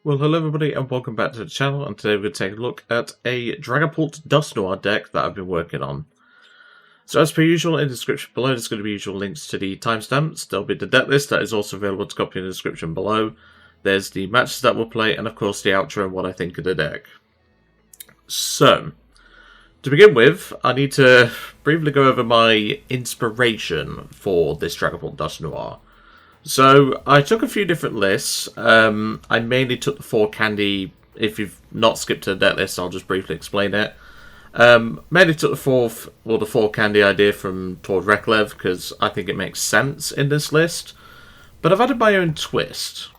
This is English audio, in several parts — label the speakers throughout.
Speaker 1: Well, hello everybody and welcome back to the channel, and today we're going to take a look at a Dragapult Dusknoir deck that I've been working on. So as per usual, in the description below there's going to be usual links to the timestamps. There'll be the deck list that is also available to copy in the description below. There's the matches that we'll play, and of course the outro and what I think of the deck. So, to begin with, I need to briefly go over my inspiration for this Dragapult Dusknoir. So, I took a few different lists. I mainly took the 4 candy. If you've not skipped to the deck list, I'll just briefly explain it. Mainly took the 4 candy idea from Tord Reklev, because I think it makes sense in this list. But I've added my own twist.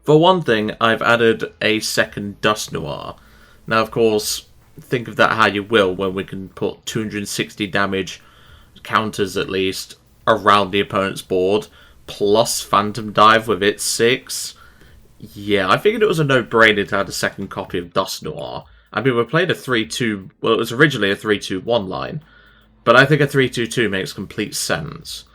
Speaker 1: For one thing, I've added a second Dusknoir. Now, of course, think of that how you will, when we can put 260 damage counters at least around the opponent's board, plus Phantom Dive with its 6. Yeah, I figured it was a no-brainer to add a second copy of Dusknoir. I mean, we're playing a 3-2... Well, it was originally a 3-2-1 line, but I think a 3-2-2 makes complete sense.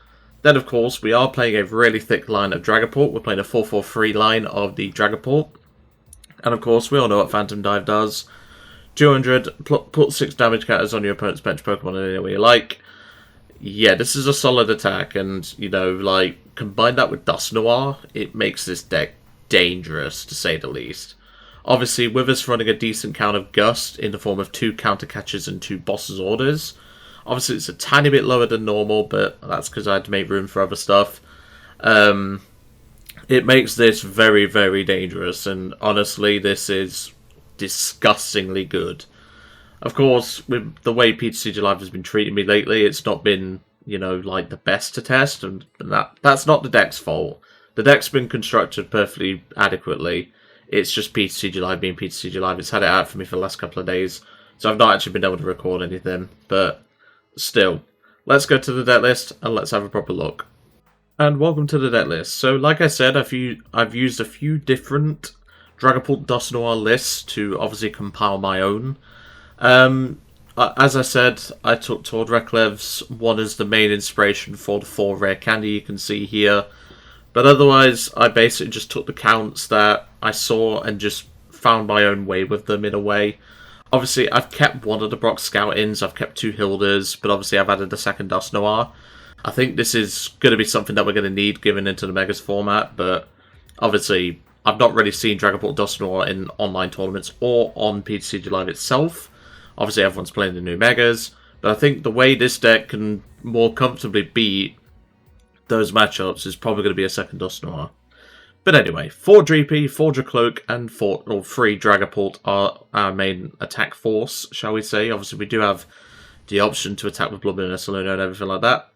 Speaker 1: Then, of course, we are playing a really thick line of Dragapult. We're playing a 4-4-3 line of the Dragapult. And, of course, we all know what Phantom Dive does. 200, put 6 damage counters on your opponent's bench Pokemon in any way you like. Yeah, this is a solid attack, and, you know, like, combine that with Dusknoir, it makes this deck dangerous, to say the least. Obviously, with us running a decent count of Gust in the form of 2 counter catches and 2 boss's orders. Obviously, it's a tiny bit lower than normal, but that's because I had to make room for other stuff. It makes this very, very dangerous, and honestly, this is disgustingly good. Of course, with the way PTCG Live has been treating me lately, it's not been, you know, like the best to test, and that's not the deck's fault. The deck's been constructed perfectly adequately. It's just PTCG Live being PTCG Live. It's had it out for me for the last couple of days, so I've not actually been able to record anything, but still. Let's go to the deck list, and let's have a proper look. And welcome to the deck list. So, like I said, I've used a few different Dragapult Dusknoir lists to obviously compile my own. As I said, I took Tord Reklev's one as the main inspiration for the 4 rare candy you can see here. But otherwise, I basically just took the counts that I saw and just found my own way with them in a way. Obviously, I've kept one of the Brock Scout-ins, I've kept 2 Hildas, but obviously I've added the second Dusknoir. I think this is going to be something that we're going to need given into the Megas format, but obviously I've not really seen Dragapult Dusknoir in online tournaments or on PTCG Live itself. Obviously, everyone's playing the new Megas, but I think the way this deck can more comfortably beat those matchups is probably going to be a second Dusknoir. But anyway, 4 Dreepy, 4 Drakloak, and 3 Dragapult are our main attack force, shall we say. Obviously, we do have the option to attack with Bloodmoon Ursaluna and everything like that.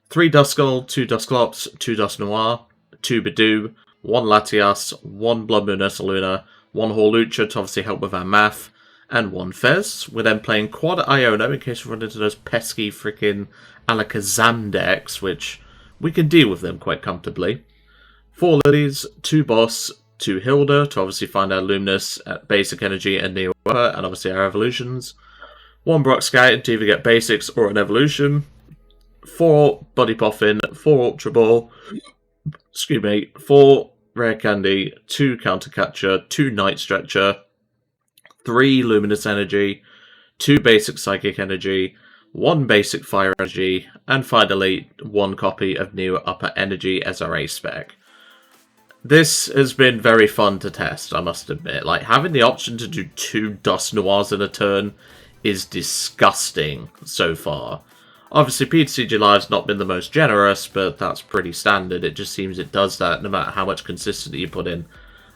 Speaker 1: 3 Duskull, 2 Dusclops, 2 Dusknoir, 2 Budew, 1 Latias, 1 Bloodmoon Ursaluna, 1 Hawlucha to obviously help with our math, and 1 Fez. We're then playing quad Iono in case we run into those pesky freaking Alakazam decks, which we can deal with them quite comfortably. 4 Lillies, 2 Boss, 2 Hilda to obviously find our Luminous, Basic Energy, and Neo, and obviously our evolutions. 1 Brock Scout to either get basics or an evolution. 4 Buddy Poffin, 4 Ultra Ball, 4 Rare Candy, 2 Counter Catcher, 2 Night Stretcher, 3 Luminous Energy, 2 Basic Psychic Energy, 1 Basic Fire Energy, and finally 1 copy of Neo Upper Energy SRA spec. This has been very fun to test, I must admit. Like, having the option to do 2 Dusknoirs in a turn is disgusting so far. Obviously, PTCG Live's not been the most generous, but that's pretty standard. It just seems it does that no matter how much consistency you put in.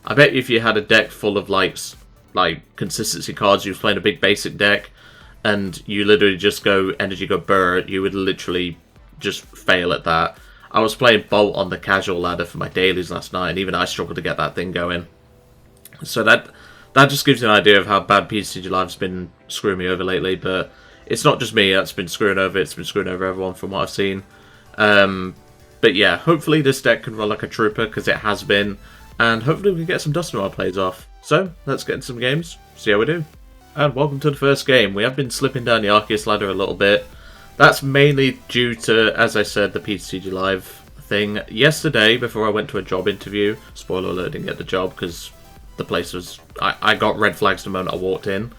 Speaker 1: I bet if you had a deck full of, like consistency cards, you were playing a big basic deck, and you literally just go Energy Go Burr, you would literally just fail at that. I was playing Bolt on the casual ladder for my dailies last night, and even I struggled to get that thing going. So that just gives you an idea of how bad PTCG Live's been screwing me over lately, but it's not just me that's been screwing over, it's been screwing over everyone from what I've seen. But yeah, hopefully this deck can run like a trooper, because it has been, and hopefully we can get some Dusknoir plays off. So, let's get into some games, see how we do. And welcome to the first game. We have been slipping down the Arceus ladder a little bit. That's mainly due to, as I said, the PTCG Live thing. Yesterday, before I went to a job interview, spoiler alert, didn't get the job because the place was... I got red flags the moment I walked in.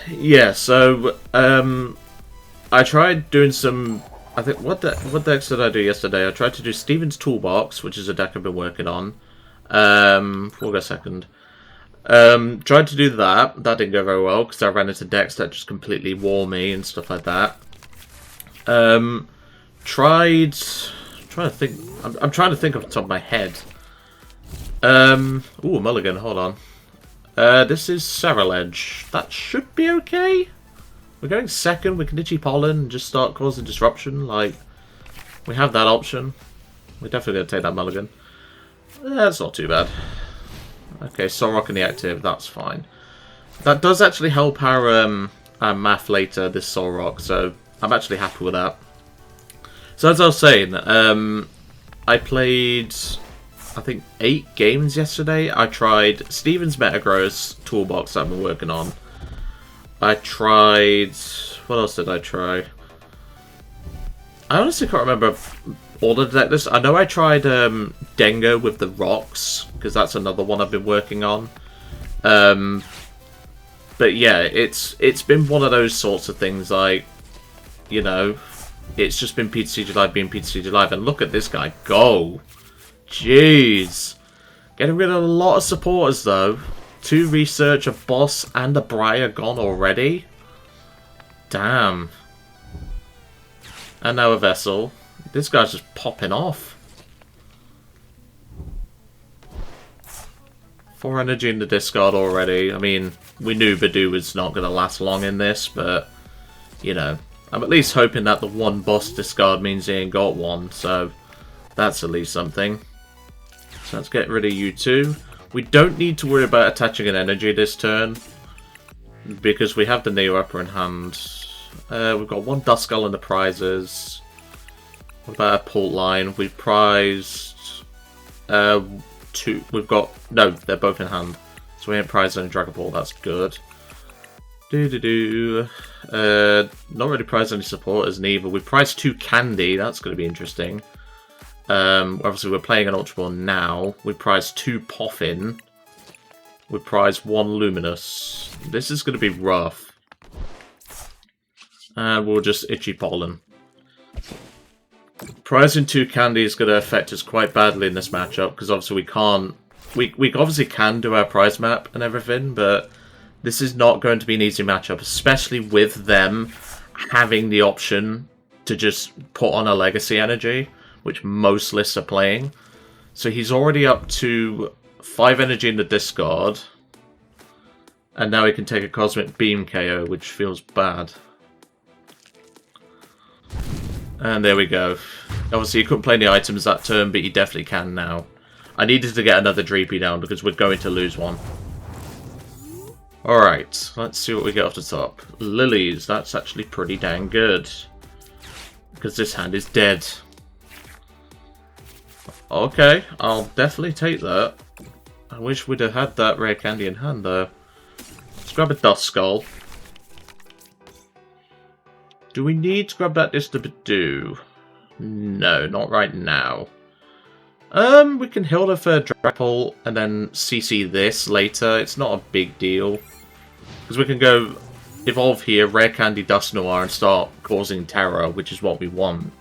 Speaker 1: Yeah, so I tried doing some... I think what decks did I do yesterday? I tried to do Steven's Toolbox, which is a deck I've been working on. Hold on a second. Tried to do that. That didn't go very well because I ran into decks that just completely wore me and stuff like that. I'm trying to think off the top of my head. Ooh, mulligan, hold on. This is ceruledge. That should be okay. We're going second, we can itchy pollen and just start causing disruption. Like, we have that option. We're definitely going to take that mulligan. That's not too bad. Okay, Solrock in the active, that's fine. That does actually help our math later, this Solrock, so I'm actually happy with that. So as I was saying, I played, I think, 8 games yesterday. I tried Steven's Metagross Toolbox that I've been working on. I tried... What else did I try? I honestly can't remember all the deck lists. I know I tried Dengo with the rocks, because that's another one I've been working on. But yeah, it's been one of those sorts of things, like, you know, it's just been PTCG Live being PTCG Live, and look at this guy go! Jeez! Getting rid of a lot of supporters, though. 2 research, a boss, and a Briar gone already? Damn. And now a vessel. This guy's just popping off. 4 energy in the discard already. I mean, we knew Budew was not going to last long in this, but, you know, I'm at least hoping that the 1 boss discard means he ain't got one, so that's at least something. So let's get rid of you two. We don't need to worry about attaching an energy this turn, because we have the Neo Upper in hand. We've got 1 Duskull in the prizes. What about a Pult line? We've prized 2. We've got... No, they're both in hand. So we ain't prized any Dragapult, that's good. Not really prized any supporters neither. We've prized 2 Candy, that's going to be interesting. Obviously we're playing an Ultra Ball now. We prized 2 Poffin. We prized 1 Luminous. This is going to be rough. We'll just itchy pollen. Prizing 2 Candy is going to affect us quite badly in this matchup, because obviously we can't... We obviously can do our prize map and everything, but this is not going to be an easy matchup, especially with them having the option to just put on a Legacy Energy, which most lists are playing. So he's already up to 5 energy in the discard. And now he can take a Cosmic Beam KO, which feels bad. And there we go. Obviously, he couldn't play any items that turn, but he definitely can now. I needed to get another Dreepy down, because we're going to lose one. Alright, let's see what we get off the top. Lilies, that's actually pretty dang good. Because this hand is dead. Okay, I'll definitely take that. I wish we'd have had that Rare Candy in hand, though. Let's grab a Duskull. Do we need to grab that just to Budew? No, not right now. We can Hilda for Dragapult and then CC this later. It's not a big deal. Because we can go evolve here, Rare Candy Dusknoir, and start causing terror, which is what we want.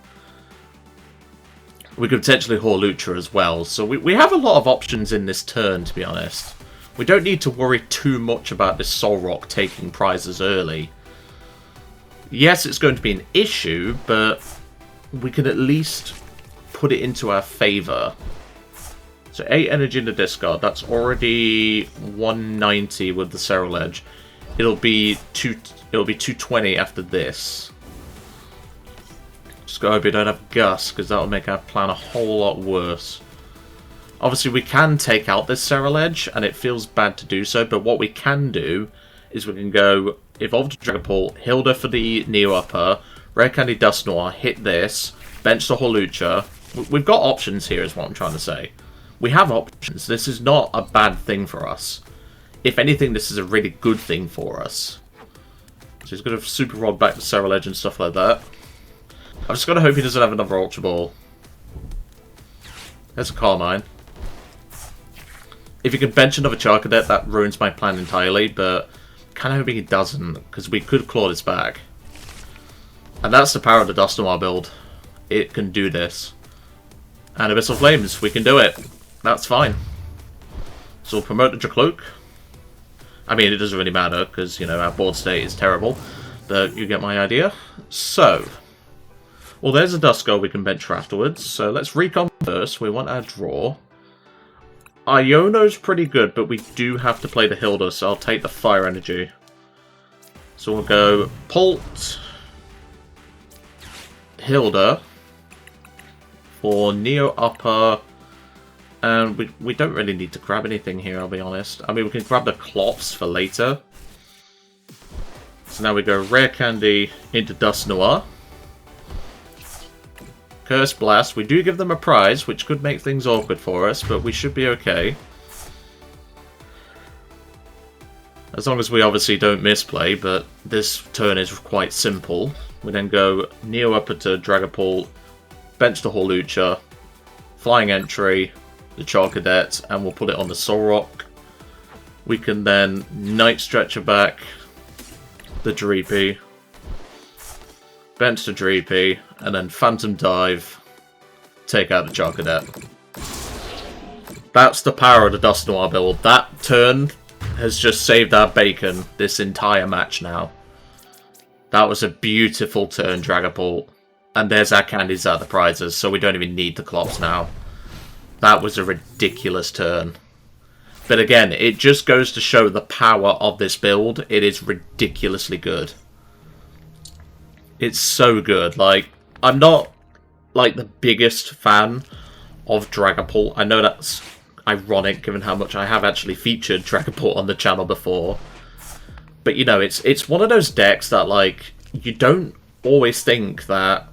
Speaker 1: We could potentially Hawlucha as well. So we have a lot of options in this turn, to be honest. We don't need to worry too much about this Solrock taking prizes early. Yes, it's going to be an issue, but we can at least put it into our favour. So 8 energy in the discard. That's already 190 with the ceruledge. It'll be 220 after this. Just hope we don't have Gus, because that'll make our plan a whole lot worse. Obviously, we can take out this ceruledge, and it feels bad to do so, but what we can do is we can go evolve to Dragapult, Hilda for the Neo Upper, Rare Candy Dusknoir, hit this, bench the Hawlucha. We've got options here, is what I'm trying to say. We have options. This is not a bad thing for us. If anything, this is a really good thing for us. So he's going to Super Rod back to ceruledge and stuff like that. I've just got to hope he doesn't have another Ultra Ball. There's a Carmine. If you can bench another Charcadet, that ruins my plan entirely, but kind of hoping he doesn't, because we could claw this back. And that's the power of the Dusknoir build. It can do this. And Abyssal Flames, we can do it. That's fine. So we'll promote the Drakloak. I mean, it doesn't really matter, because, you know, our board state is terrible. But you get my idea. So, well, there's a Duskull we can bench for afterwards. So let's recon first. We want our draw. Iono's pretty good, but we do have to play the Hilda, so I'll take the Fire Energy. So we'll go Pult, Hilda for Neo Upper, and we don't really need to grab anything here, I'll be honest. I mean, we can grab the Clops for later. So now we go Rare Candy into Dusknoir. Curse Blast. We do give them a prize, which could make things awkward for us, but we should be okay. As long as we obviously don't misplay, but this turn is quite simple. We then go Neo Upper to Dragapult, bench the Hawlucha, Flying Entry, the Charcadet, and we'll put it on the Solrock. We can then Night Stretcher back the Dreepy, bench the Dreepy, and then Phantom Dive, take out the Charcadet. That's the power of the Dusknoir build. That turn has just saved our bacon this entire match now. That was a beautiful turn, Dragapult. And there's our candies out of the prizes, so we don't even need the Clops now. That was a ridiculous turn. But again, it just goes to show the power of this build. It is ridiculously good. It's so good. Like, I'm not, like, the biggest fan of Dragapult. I know that's ironic, given how much I have actually featured Dragapult on the channel before. But, you know, it's one of those decks that, like, you don't always think that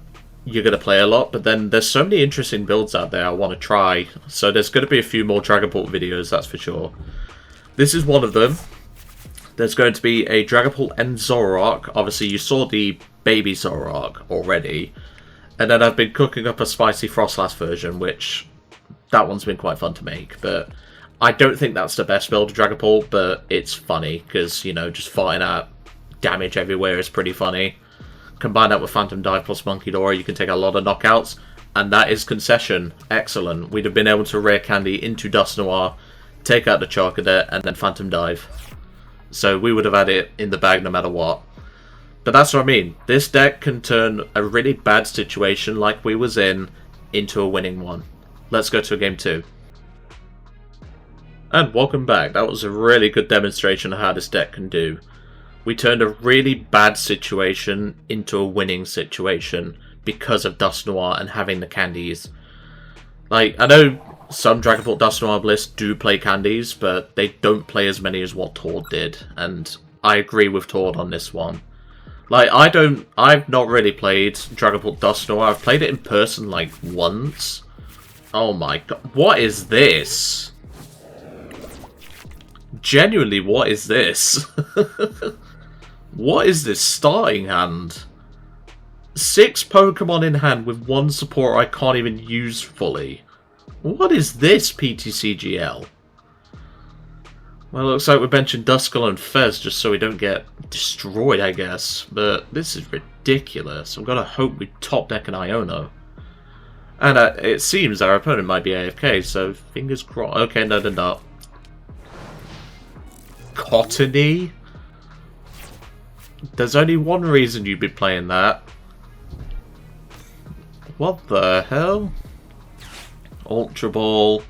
Speaker 1: you're going to play a lot, but then there's so many interesting builds out there I want to try. So there's going to be a few more Dragapult videos, that's for sure. This is one of them. There's going to be a Dragapult and Zoroark. Obviously, you saw the baby Zoroark already. And then I've been cooking up a spicy Frostlass version, which that one's been quite fun to make. But I don't think that's the best build of Dragapult, but it's funny because, you know, just fighting out damage everywhere is pretty funny. Combine that with Phantom Dive plus Monkey Dora, you can take a lot of knockouts. And that is concession. Excellent. We'd have been able to Rare Candy into Dusknoir, take out the Charcadet, and then Phantom Dive. So we would have had it in the bag no matter what. But that's what I mean. This deck can turn a really bad situation like we was in into a winning one. Let's go to game 2. And welcome back. That was a really good demonstration of how this deck can do. We turned a really bad situation into a winning situation because of Dusknoir and having the candies. Like, I know some Dragapult Dusknoir Bliss do play candies, but they don't play as many as what Tord did. And I agree with Tord on this one. Like, I've not really played Dragapult Dusknoir. I've played it in person, like, once. Oh my god. What is this? Genuinely, what is this? What is this starting hand? 6 Pokemon in hand with 1 support I can't even use fully. What is this, PTCGL? Well, it looks like we're benching Duskull and Fez just so we don't get destroyed, I guess. But this is ridiculous. I'm gonna hope we top deck an Iono. And it seems our opponent might be AFK, so fingers crossed. Okay, no, they're not. Cottony? There's only one reason you'd be playing that. What the hell? Ultra Ball.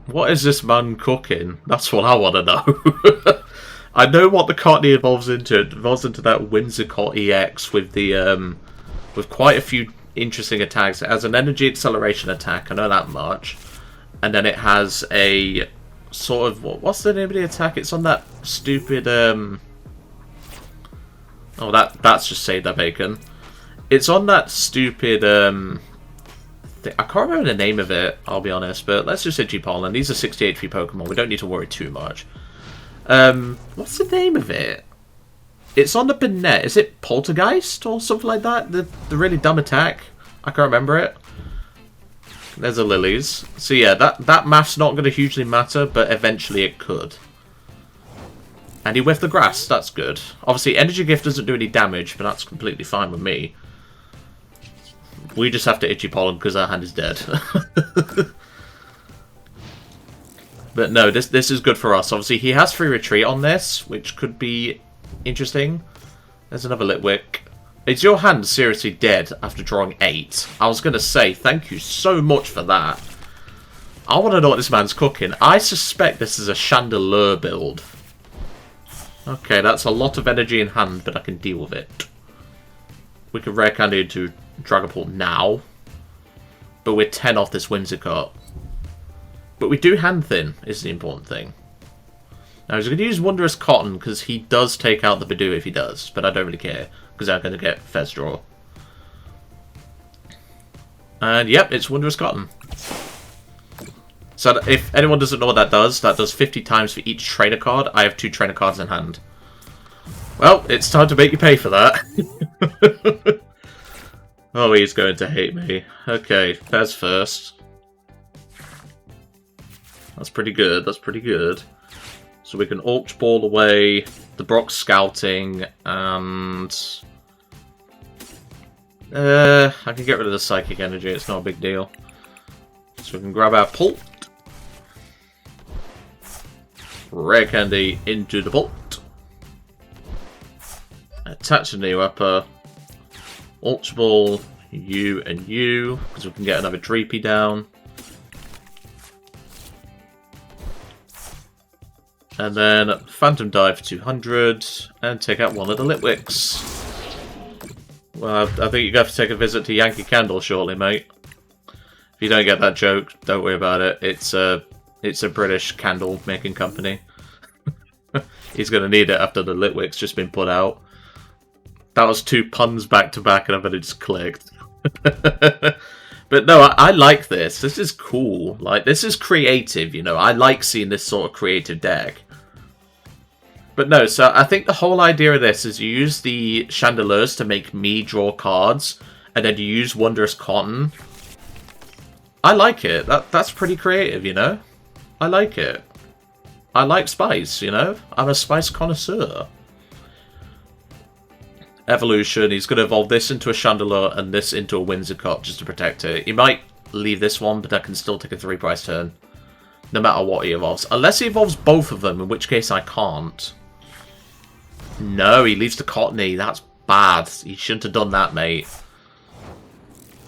Speaker 1: What is this man cooking? That's what I want to know. I know what the Cottony evolves into. It evolves into that Whimsicott EX with the with quite a few interesting attacks. It has an energy acceleration attack, I know that much. And then it has a sort of, what's the name of the attack? It's on that stupid oh, that's just saved that bacon. It's on that stupid I can't remember the name of it, I'll be honest, but let's just say G-Pollen. And these are 60 HP Pokemon, we don't need to worry too much. What's the name of it? It's on the Banette. Is it Poltergeist or something like that? The really dumb attack? I can't remember it. There's a Lillies. So yeah, that math's not going to hugely matter, but eventually it could. And he whiffed the grass, that's good. Obviously, Energy Gift doesn't do any damage, but that's completely fine with me. We just have to Itchy Pollen because our hand is dead. But no, this is good for us. Obviously, he has free retreat on this, which could be interesting. There's another Litwick. Is your hand seriously dead after drawing 8? I was going to say, thank you so much for that. I want to know what this man's cooking. I suspect this is a Chandelier build. Okay, that's a lot of energy in hand, but I can deal with it. We can Rare Candy into Dragapult now. But we're 10 off this Whimsicott. But we do hand thin, is the important thing. Now, he's going to use Wondrous Cotton, because he does take out the Budew if he does. But I don't really care, because I'm going to get Fez Draw. And yep, it's Wondrous Cotton. So if anyone doesn't know what that does 50 times for each trainer card. I have 2 trainer cards in hand. Well, it's time to make you pay for that. Oh, he's going to hate me. Okay, Fez first. That's pretty good, that's pretty good. So we can Ultra Ball away, the Brock Scouting, and... I can get rid of the Psychic Energy, it's not a big deal. So we can grab our Pult. Rare Candy into the Pult. Attach a new upper. Ultra Ball, you and you, because we can get another Dreepy down. And then Phantom Dive for 200, and take out one of the Litwicks. Well, I think you're going to have to take a visit to Yankee Candle shortly, mate. If you don't get that joke, don't worry about it. It's a British candle making company. He's going to need it after the Litwick's just been put out. That was 2 puns back to back, and I bet it just clicked. But no, I like this. This is cool. Like, this is creative, you know. I like seeing this sort of creative deck. But no, so I think the whole idea of this is you use the Chandeliers to make me draw cards, and then you use Wondrous Cotton. I like it. That's pretty creative, you know? I like it. I like spice, you know? I'm a spice connoisseur. Evolution, he's going to evolve this into a Chandelier and this into a Whimsicott just to protect it. He might leave this one, but I can still take a 3-price turn. No matter what he evolves. Unless he evolves both of them, in which case I can't. No, he leaves the Cottony. That's bad. He shouldn't have done that, mate.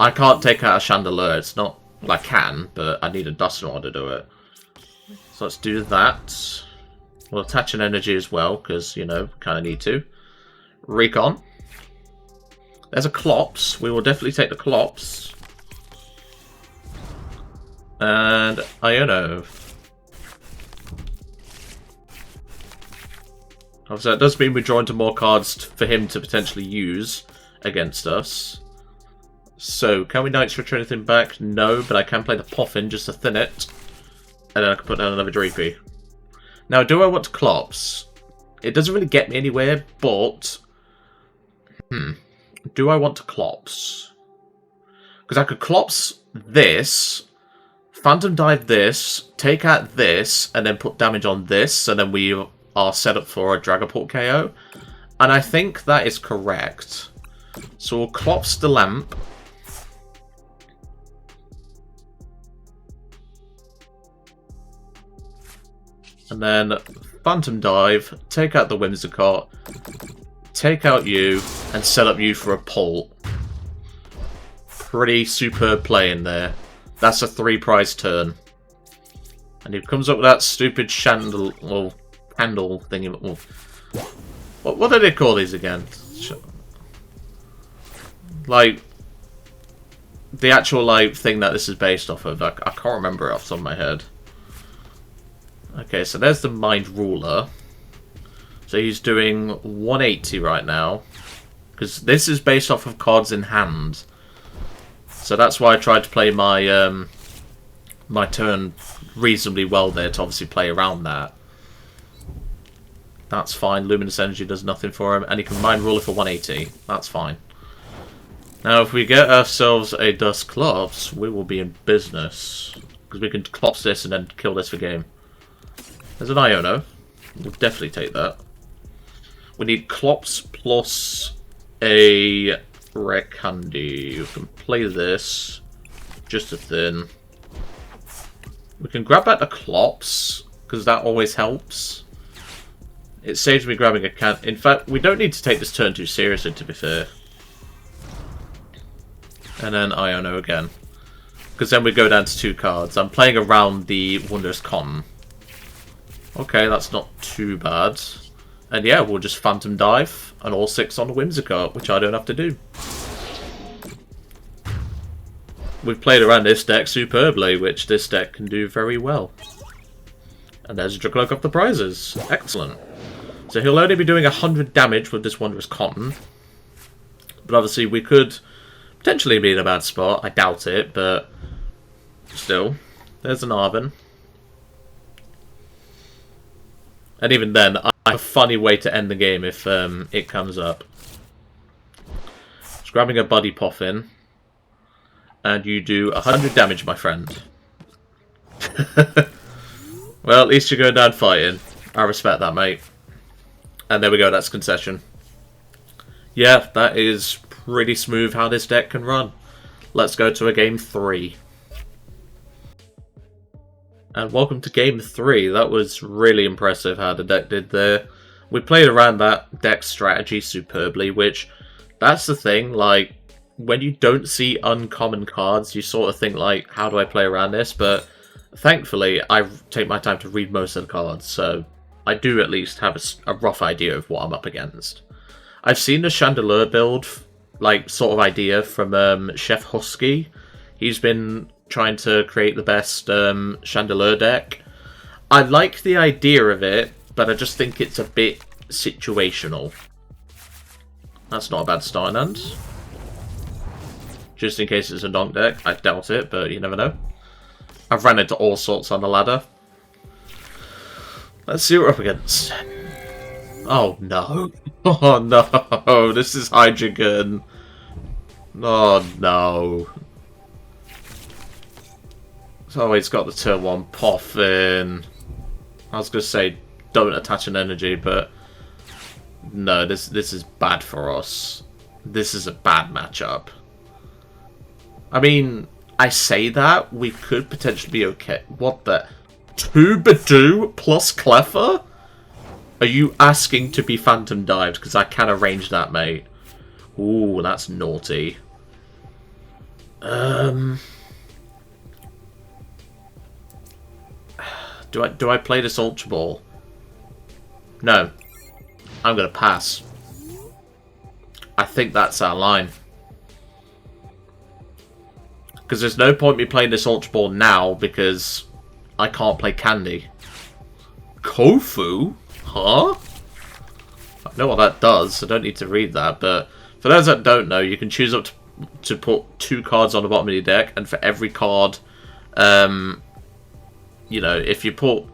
Speaker 1: I can't take out a Chandelier. It's not... Well, I can, but I need a Dusknoir to do it. So let's do that. We'll attach an energy as well, because, you know, kind of need to. Recon. There's a Clops. We will definitely take the Clops. And Iono. Obviously, that does mean we're drawing to more cards for him to potentially use against us. So, can we Night Stretcher anything back? No, but I can play the Poffin just to thin it. And then I can put down another Dreepy. Now, do I want to Clops? It doesn't really get me anywhere, but... Do I want to Clops? Because I could Clops this, Phantom Dive this, take out this, and then put damage on this, and then we are set up for a Dragapult KO. And I think that is correct. So we'll Clops the Lamp. And then Phantom Dive, take out the Whimsicott, take out you, and set up you for a Pult. Pretty superb play in there. That's a 3-prize turn. And he comes up with that stupid candle thingy. What do they call these again? Like, the actual like thing that this is based off of. I can't remember it off the top of my head. Okay, so there's the Mind Ruler. So he's doing 180 right now. Because this is based off of cards in hand. So that's why I tried to play my my turn reasonably well there to obviously play around that. That's fine. Luminous Energy does nothing for him. And he can Mind Ruler for 180. That's fine. Now, if we get ourselves a Dusclops, we will be in business. Because we can Clops this and then kill this for game. There's an Iono. We'll definitely take that. We need Clops plus a Rare Candy. We can play this. Just a thin. We can grab back the Clops, because that always helps. It saves me grabbing a can. In fact, we don't need to take this turn too seriously, to be fair. And then Iono again. Because then we go down to 2 cards. I'm playing around the Wondrous Cotton. Okay, that's not too bad. And yeah, we'll just Phantom Dive and all 6 on the Whimsicott, which I don't have to do. We've played around this deck superbly, which this deck can do very well. And there's Drakloak off the prizes. Excellent. So he'll only be doing 100 damage with this Wondrous Cotton. But obviously we could potentially be in a bad spot. I doubt it, but still. There's an Arven. And even then, I have a funny way to end the game if it comes up. Just grabbing a Buddy Poffin. And you do 100 damage, my friend. Well, at least you're going down fighting. I respect that, mate. And there we go, that's concession. Yeah, that is pretty smooth how this deck can run. Let's go to a game 3. And welcome to game 3. That was really impressive how the deck did there. We played around that deck strategy superbly, which, that's the thing, like, when you don't see uncommon cards, you sort of think, like, how do I play around this? But thankfully, I take my time to read most of the cards, so I do at least have a rough idea of what I'm up against. I've seen the Chandelier build, like, sort of idea from Chef Husky. He's been trying to create the best Chandelier deck. I like the idea of it, but I just think it's a bit situational. That's not a bad starting hand. Just in case it's a donk deck. I doubt it, but you never know. I've ran into all sorts on the ladder. Let's see what we're up against. Oh no. Oh no. This is Hydreigon. Oh no. So it's got the turn 1 Poffin. I was going to say don't attach an energy, but no, this is bad for us. This is a bad matchup. I mean, I say that, we could potentially be okay. What the? 2 Budew plus Cleffa? Are you asking to be Phantom Dived? Because I can arrange that, mate. Ooh, that's naughty. Do I play this Ultra Ball? No. I'm going to pass. I think that's our line. Because there's no point me playing this Ultra Ball now because I can't play Candy. Kofu? Huh? I know what that does, so I don't need to read that, but for those that don't know, you can choose up to put 2 cards on the bottom of your deck, and for every card, you know, if you put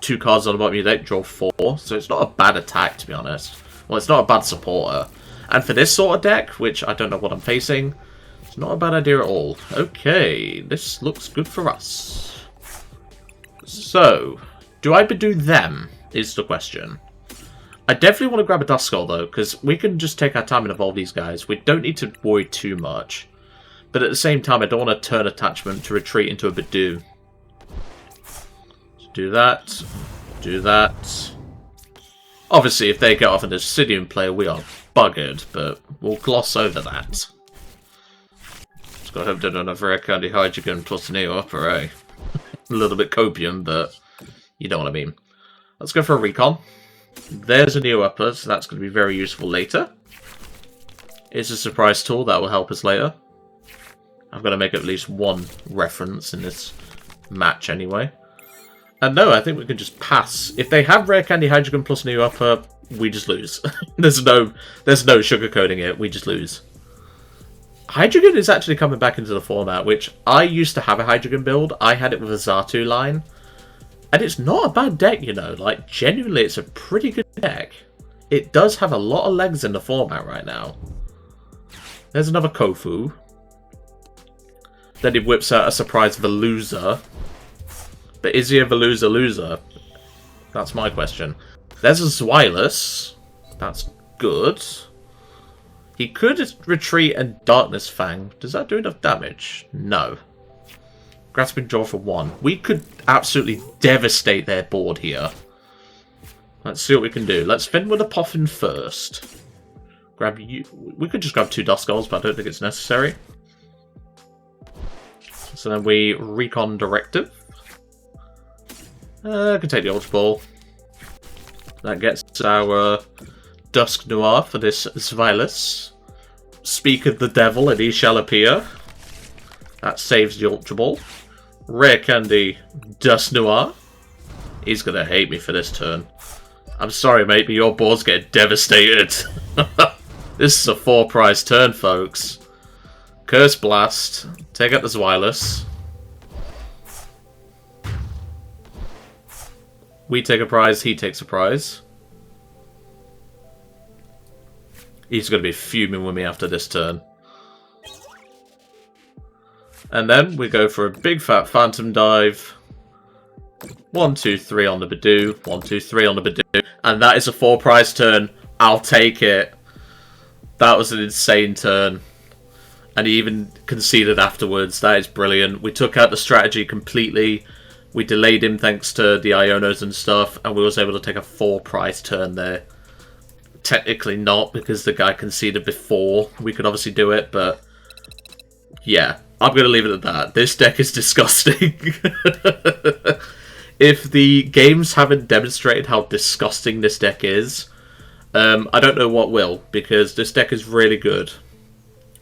Speaker 1: 2 cards on the bottom of your deck, draw 4, so it's not a bad attack, to be honest. Well, it's not a bad supporter. And for this sort of deck, which I don't know what I'm facing, it's not a bad idea at all. Okay, this looks good for us. So, do I Budew them, is the question. I definitely want to grab a Duskull, though, because we can just take our time and evolve these guys. We don't need to worry too much. But at the same time, I don't want to turn attachment to retreat into a Budew. So do that. Do that. Obviously, if they get off an Obsidian player, we are buggered, but we'll gloss over that. Just gotta hope they don't have Rare Candy Hydreigon plus an Iono PAL. A little bit copium, but you know what I mean. Let's go for a recon. There's a new upper, so that's going to be very useful later. It's a surprise tool that will help us later. I'm going to make at least one reference in this match anyway. And no, I think we can just pass. If they have Rare Candy Hydreigon plus new upper, we just lose. there's no sugarcoating it, we just lose. Hydreigon is actually coming back into the format, which I used to have a Hydreigon build. I had it with a Xatu line. And it's not a bad deck, you know. Like, genuinely, it's a pretty good deck. It does have a lot of legs in the format right now. There's another Kofu. Then he whips out a surprise Veluza. But is he a Veluza loser? That's my question. There's a Zweilous. That's good. He could retreat and Darkness Fang. Does that do enough damage? No. Grasping Jaw for 1. We could absolutely devastate their board here. Let's see what we can do. Let's fend with a Poffin first. Grab you. We could just grab 2 Duskulls, but I don't think it's necessary. So then we Recon Directive. I can take the Ultra Ball. That gets our Dusknoir for this Zweilous. Speak of the Devil and he shall appear. That saves the Ultra Ball. Rare Candy Dusknoir. He's gonna hate me for this turn. I'm sorry, mate, but your board's getting devastated. This is a 4-prize turn, folks. Curse Blast. Take out the Zweilous. We take a prize, he takes a prize. He's going to be fuming with me after this turn. And then we go for a big fat Phantom Dive. 1, 2, 3 on the Budew. 1, 2, 3 on the Budew. And that is a 4-prize turn. I'll take it. That was an insane turn. And he even conceded afterwards. That is brilliant. We took out the strategy completely. We delayed him thanks to the Ionos and stuff. And we was able to take a 4-prize turn there. Technically not, because the guy conceded before we could obviously do it. But yeah, I'm going to leave it at that. This deck is disgusting. If the games haven't demonstrated how disgusting this deck is, I don't know what will, because this deck is really good.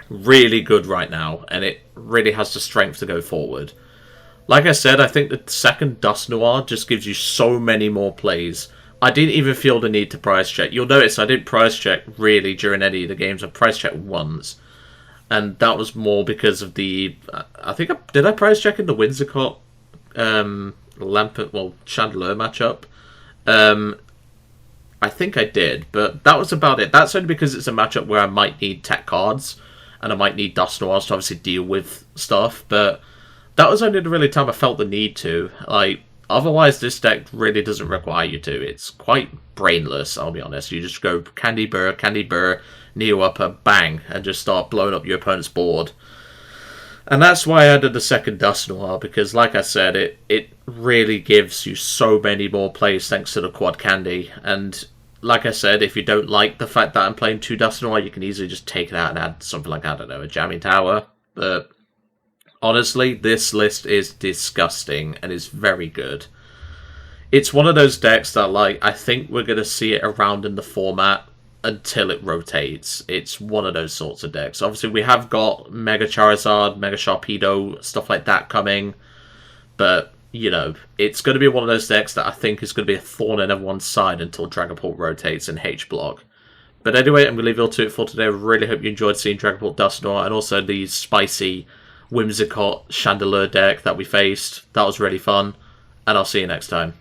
Speaker 1: Really good right now, and it really has the strength to go forward. Like I said, I think the second Dusknoir just gives you so many more plays. I didn't even feel the need to price check. You'll notice I didn't price check really during any of the games. I price checked once. And that was more because of the... I think did I price check in the Whimsicott Chandelier matchup? I think I did, but that was about it. That's only because it's a matchup where I might need tech cards, and I might need Dusknoirs to obviously deal with stuff, but that was only the really time I felt the need to. Like, otherwise this deck really doesn't require you to. It's quite brainless, I'll be honest. You just go Candy Burr, Neo Upper, bang, and just start blowing up your opponent's board. And that's why I added the second Dusknoir, because like I said, it really gives you so many more plays thanks to the Quad Candy. And like I said, if you don't like the fact that I'm playing 2 Dusknoir, you can easily just take it out and add something like, I don't know, a Jamming Tower. But honestly, this list is disgusting and is very good. It's one of those decks that, like, I think we're going to see it around in the format until it rotates. It's one of those sorts of decks. Obviously, we have got Mega Charizard, Mega Sharpedo, stuff like that coming. But, you know, it's going to be one of those decks that I think is going to be a thorn in everyone's side until Dragapult rotates in H-Block. But anyway, I'm going to leave it all to it for today. I really hope you enjoyed seeing Dragapult Dusknoir and also the spicy Whimsicott Chandelier deck that we faced. That was really fun. And I'll see you next time.